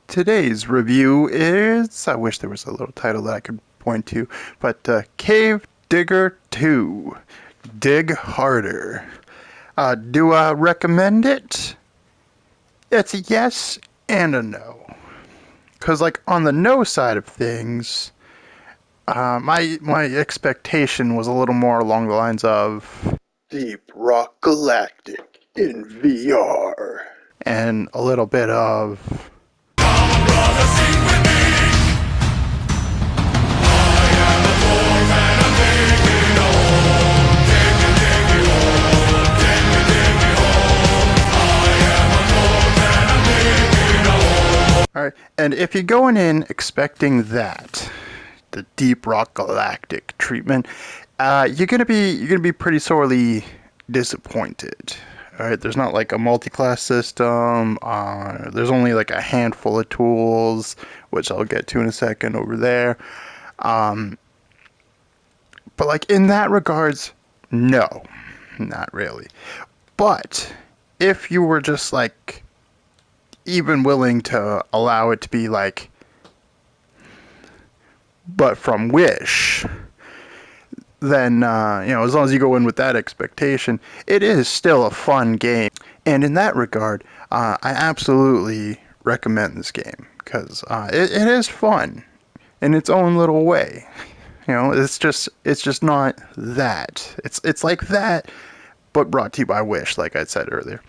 Today's review is, I wish there was a little title that I could point to, but Cave Digger 2, Dig Harder. Do I recommend it? It's a yes and a no. Because like on the no side of things, my expectation was a little more along the lines of Deep Rock Galactic in VR. And a little bit of Alright, and if you're going in expecting that, the Deep Rock Galactic treatment, you're gonna be pretty sorely disappointed. Alright, there's not like a multi-class system. There's only like a handful of tools, which I'll get to in a second over there. But like in that regards, no, not really. But if you were just like even willing to allow it to be like, but from Wish, then, as long as you go in with that expectation, it is still a fun game. And in that regard, I absolutely recommend this game, because it is fun in its own little way. It's just not that. It's like that, but brought to you by Wish, like I said earlier.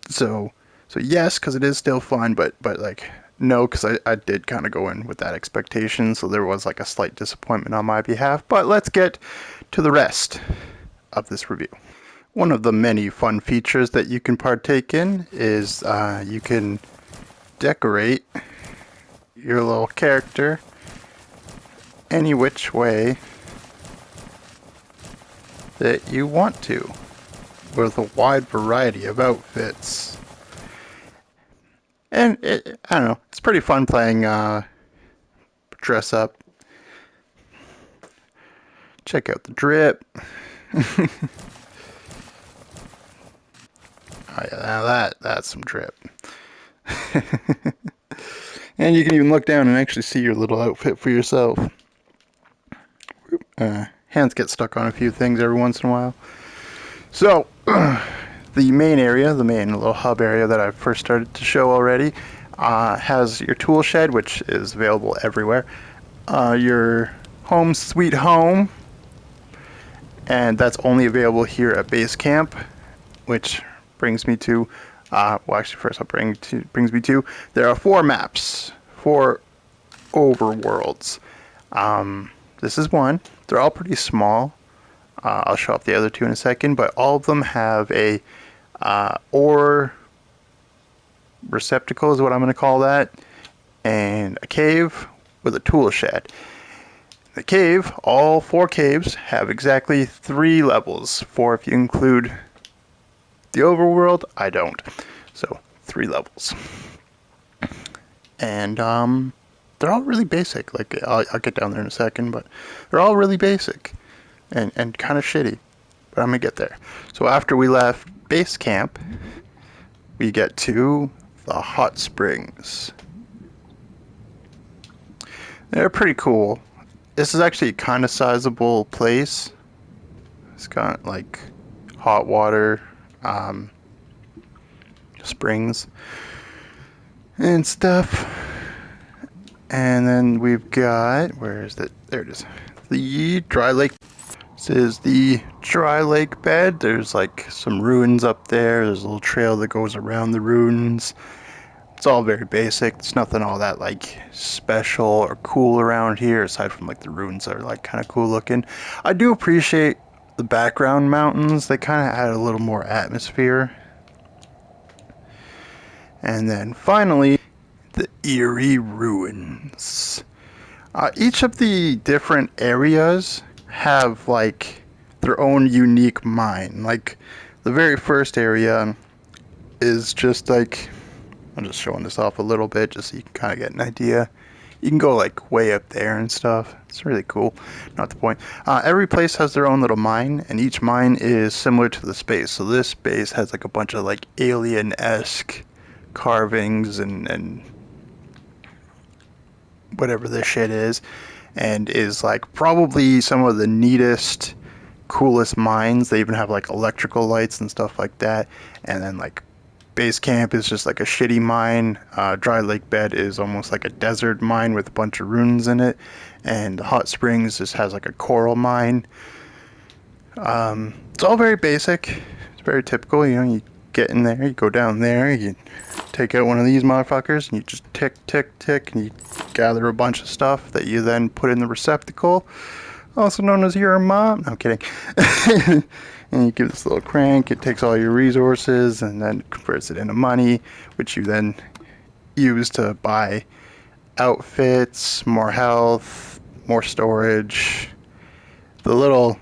So yes, because it is still fun, but like no, because I did kind of go in with that expectation, so there was like a slight disappointment on my behalf. But let's get to the rest of this review. One of the many fun features that you can partake in is you can decorate your little character any which way that you want to, with a wide variety of outfits. And I don't know, it's pretty fun playing dress up. Check out the drip. Oh yeah, now that's some drip. And you can even look down and actually see your little outfit for yourself. Hands get stuck on a few things every once in a while. So, the main area, the main little hub area that I first started to show already, has your tool shed, which is available everywhere. Your home sweet home, and that's only available here at base camp, which brings me to, brings me to, there are 4 maps, 4 overworlds. This is one. They're all pretty small. I'll show off the other 2 in a second, but all of them have a ore receptacle is what I'm going to call that, and a cave with a tool shed. The cave, all 4 caves have exactly 3 levels. 4 if you include the overworld. I don't. So 3 levels. And they're all really basic. Like I'll get down there in a second, but they're all really basic and kind of shitty. But I'm gonna get there. So after we left base camp, we get to the hot springs. They're pretty cool. This is actually a kind of sizable place. It's got like hot water, springs and stuff. And then we've got, where is it? There it is. The dry lake. This is the dry lake bed. There's like some ruins up there. There's a little trail that goes around the ruins. It's all very basic. It's nothing all that like special or cool around here, aside from like the ruins are like kind of cool looking. I do appreciate the background mountains. They kind of add a little more atmosphere. And then finally, the eerie ruins. Each of the different areas have like their own unique mine. Like the very first area is just like, I'm just showing this off a little bit just so you can kind of get an idea. You can go like way up there and stuff. It's really cool. Not the point. Every place has their own little mine, and each mine is similar to the space. So this base has like a bunch of like alien-esque carvings and whatever this shit is, and is like probably some of the neatest, coolest mines. They even have like electrical lights and stuff like that. And then like base camp is just like a shitty mine. Dry lake bed is almost like a desert mine with a bunch of ruins in it, and hot springs just has like a coral mine. It's all very basic. It's very typical. You know, you get in there, you go down there, you take out one of these motherfuckers, and you just tick, tick, tick, and you gather a bunch of stuff that you then put in the receptacle, also known as your mom. No, I'm kidding. And you give this little crank, it takes all your resources and then converts it into money, which you then use to buy outfits, more health, more storage. The little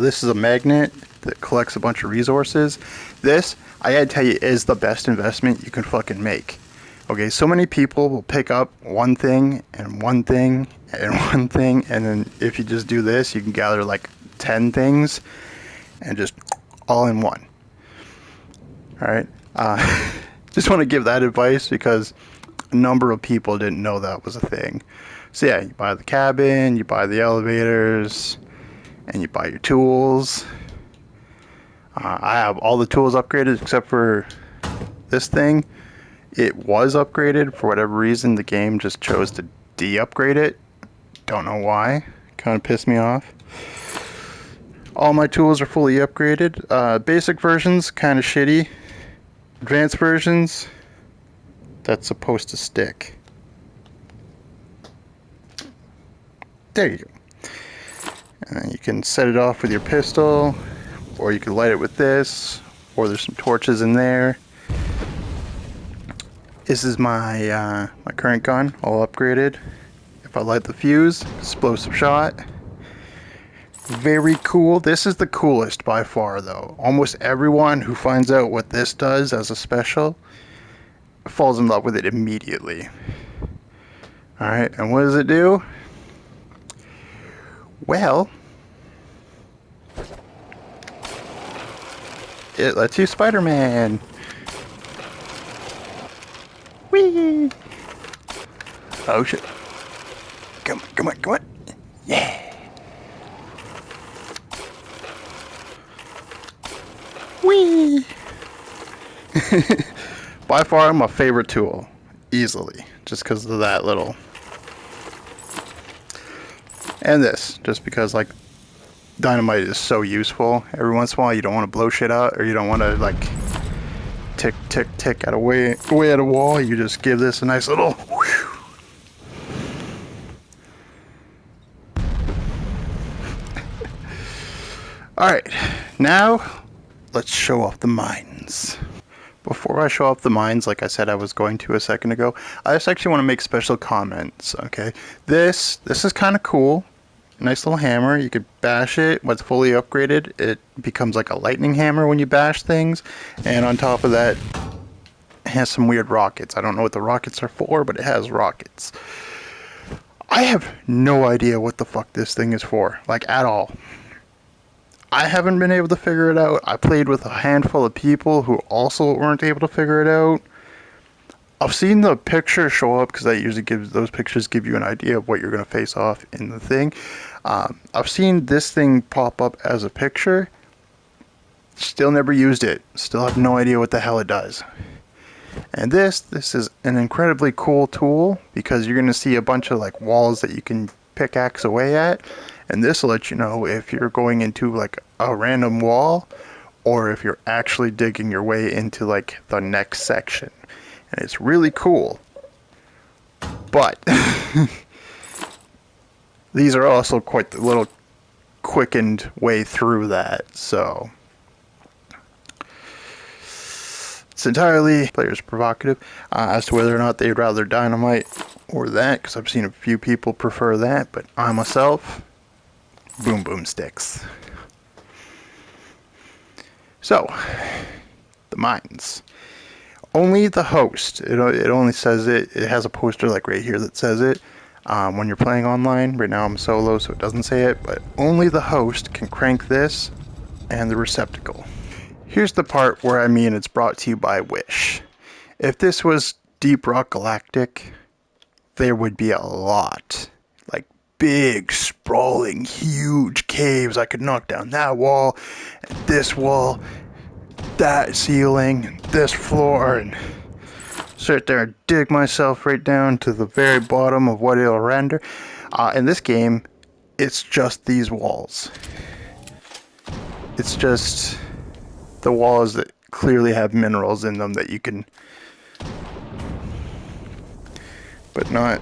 this is a magnet that collects a bunch of resources. This, I gotta tell you, is the best investment you can fucking make. Okay, so many people will pick up one thing and one thing and one thing, and then if you just do this, you can gather like 10 things and just all in one. Alright, just want to give that advice because a number of people didn't know that was a thing. So yeah, you buy the cabin, you buy the elevators, and you buy your tools. I have all the tools upgraded except for this thing. It was upgraded. For whatever reason, the game just chose to de-upgrade it. Don't know why. Kind of pissed me off. All my tools are fully upgraded. Basic versions, kind of shitty. Advanced versions, that's supposed to stick. There you go. You can set it off with your pistol, or you can light it with this, or there's some torches in there. This is my my current gun, all upgraded. If I light the fuse, explosive shot. Very cool. This is the coolest by far though. Almost everyone who finds out what this does as a special falls in love with it immediately. Alright, and what does it do? Well, it lets you Spider-Man. Whee! Oh shit. Come on, come on, come on. Yeah! Whee! By far my favorite tool. Easily. Just because of that little... And this, just because like dynamite is so useful. Every once in a while you don't want to blow shit out, or you don't want to like tick tick tick at away at a wall. You just give this a nice little whew. Alright, now let's show off the mines. Before I show off the mines, like I said I was going to a second ago, I just actually want to make special comments, okay? This is kind of cool. Nice little hammer. You could bash it. When it's fully upgraded, it becomes like a lightning hammer when you bash things. And on top of that, it has some weird rockets. I don't know what the rockets are for, but it has rockets. I have no idea what the fuck this thing is for, like at all. I haven't been able to figure it out. I played with a handful of people who also weren't able to figure it out. I've seen the picture show up because that usually gives, those pictures give you an idea of what you're going to face off in the thing. I've seen this thing pop up as a picture. Still never used it. Still have no idea what the hell it does. And this is an incredibly cool tool because you're going to see a bunch of like walls that you can pickaxe away at. And this will let you know if you're going into like a random wall or if you're actually digging your way into like the next section. And it's really cool. But these are also quite the little quickened way through that. So it's entirely players' prerogative as to whether or not they'd rather dynamite or that, because I've seen a few people prefer that, but I myself, boom boom sticks. So, the mines. Only the host. It only says it. It has a poster like right here that says it. When you're playing online, right now I'm solo, so it doesn't say it, but only the host can crank this and the receptacle. Here's the part where I mean it's brought to you by Wish. If this was Deep Rock Galactic, there would be a lot. Like big, sprawling, huge caves. I could knock down that wall, and this wall, that ceiling, and this floor, and sit there and dig myself right down to the very bottom of what it'll render. In this game, it's just these walls. It's just the walls that clearly have minerals in them that you can, but not.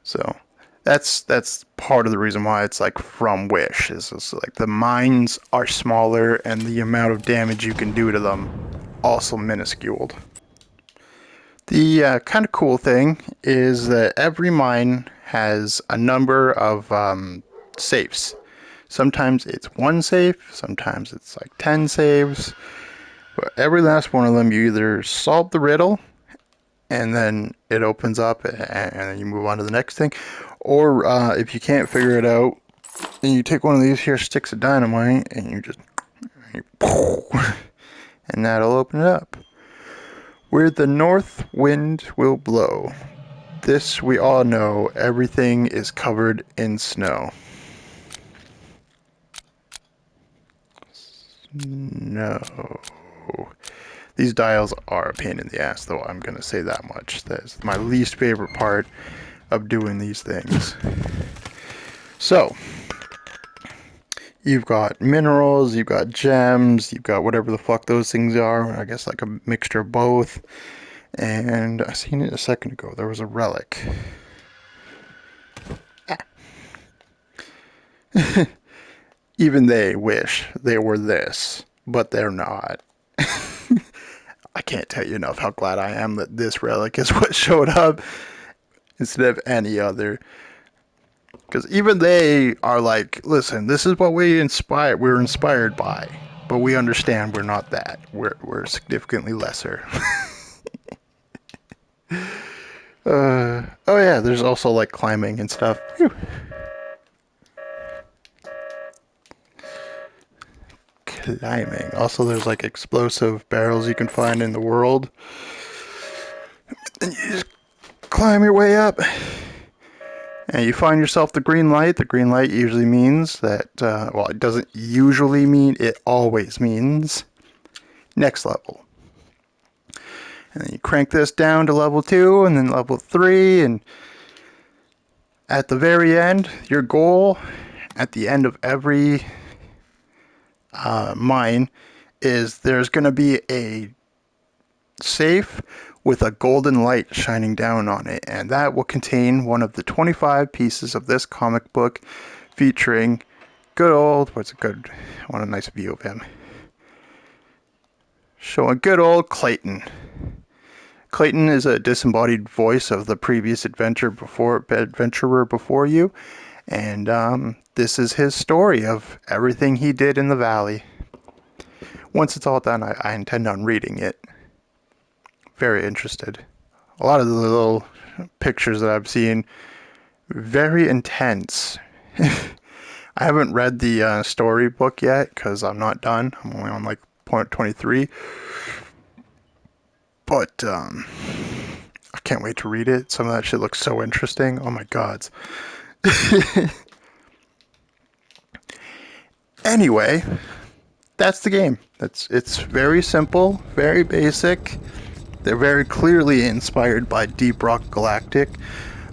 So that's part of the reason why it's like from Wish, is like the mines are smaller and the amount of damage you can do to them also minusculed. The kind of cool thing is that every mine has a number of safes. Sometimes it's one safe, sometimes it's like 10 saves, but every last one of them you either solve the riddle and then it opens up and then you move on to the next thing, or if you can't figure it out, then you take one of these here sticks of dynamite and you just and that'll open it up. Where the north wind will blow. This we all know, everything is covered in snow. No. These dials are a pain in the ass, though, I'm going to say that much. That's my least favorite part of doing these things. So, you've got minerals, you've got gems, you've got whatever the fuck those things are. I guess like a mixture of both. And I seen it a second ago. There was a relic. Even they wish they were this, but they're not. I can't tell you enough how glad I am that this relic is what showed up instead of any other. Because even they are like, listen, this is what we're inspired by, but we understand we're not that. We're significantly lesser. Oh yeah, there's also like climbing and stuff. Whew. Climbing. Also, there's like explosive barrels you can find in the world. And you just climb your way up. And you find yourself the green light. The green light usually means that, well, it doesn't usually mean, it always means next level. And then you crank this down to level 2 and then level 3. And at the very end, your goal at the end of every mine is there's going to be a safe with a golden light shining down on it, and that will contain one of the 25 pieces of this comic book featuring good old, I want a nice view of him, showing good old Clayton. Clayton is a disembodied voice of the previous adventurer before you, and this is his story of everything he did in the valley. Once it's all done, I intend on reading it. Very interested. A lot of the little pictures that I've seen, very intense. I haven't read the storybook yet because I'm not done. I'm only on like point 23. But I can't wait to read it. Some of that shit looks so interesting. Oh my god. Anyway, that's the game. It's very simple, very basic. They're very clearly inspired by Deep Rock Galactic,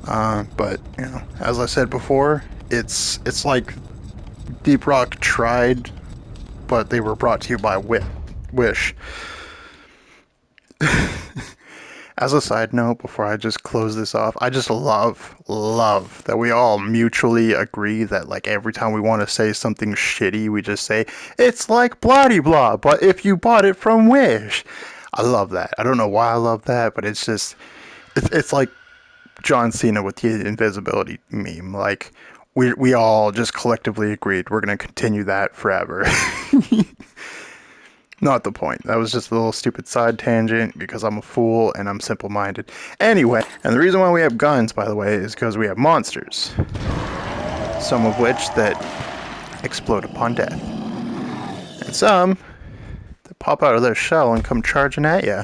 but you know, as I said before, it's like Deep Rock tried, but they were brought to you by Wish. As a side note, before I just close this off, I just love that we all mutually agree that like every time we want to say something shitty, we just say, it's like blah-de-blah, but if you bought it from Wish. I love that. I don't know why I love that, but it's just, it's like John Cena with the invisibility meme. Like, we all just collectively agreed we're going to continue that forever. Not the point. That was just a little stupid side tangent because I'm a fool and I'm simple-minded. Anyway, and the reason why we have guns, by the way, is because we have monsters. Some of which that explode upon death. And some that pop out of their shell and come charging at you.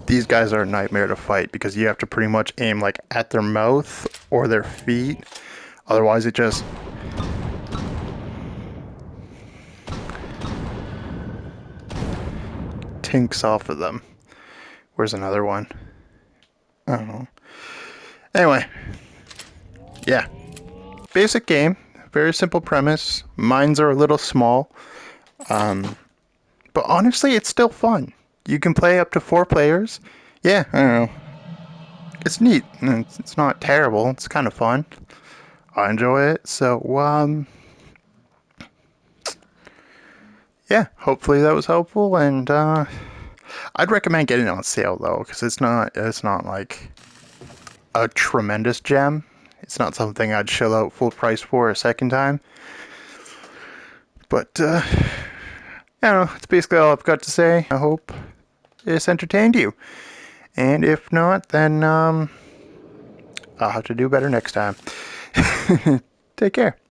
These guys are a nightmare to fight because you have to pretty much aim like at their mouth or their feet. Otherwise it just tinks off of them. Where's another one? I don't know. Anyway, yeah. Basic game. Very simple premise. Mines are a little small. But honestly, it's still fun. You can play up to 4 players. Yeah, I don't know. It's neat. It's not terrible. It's kind of fun. I enjoy it. So, yeah, hopefully that was helpful. And I'd recommend getting it on sale though, because it's not like a tremendous gem. It's not something I'd shell out full price for a second time. But I don't know. That's basically all I've got to say. I hope this entertained you. And if not, then I'll have to do better next time. Take care.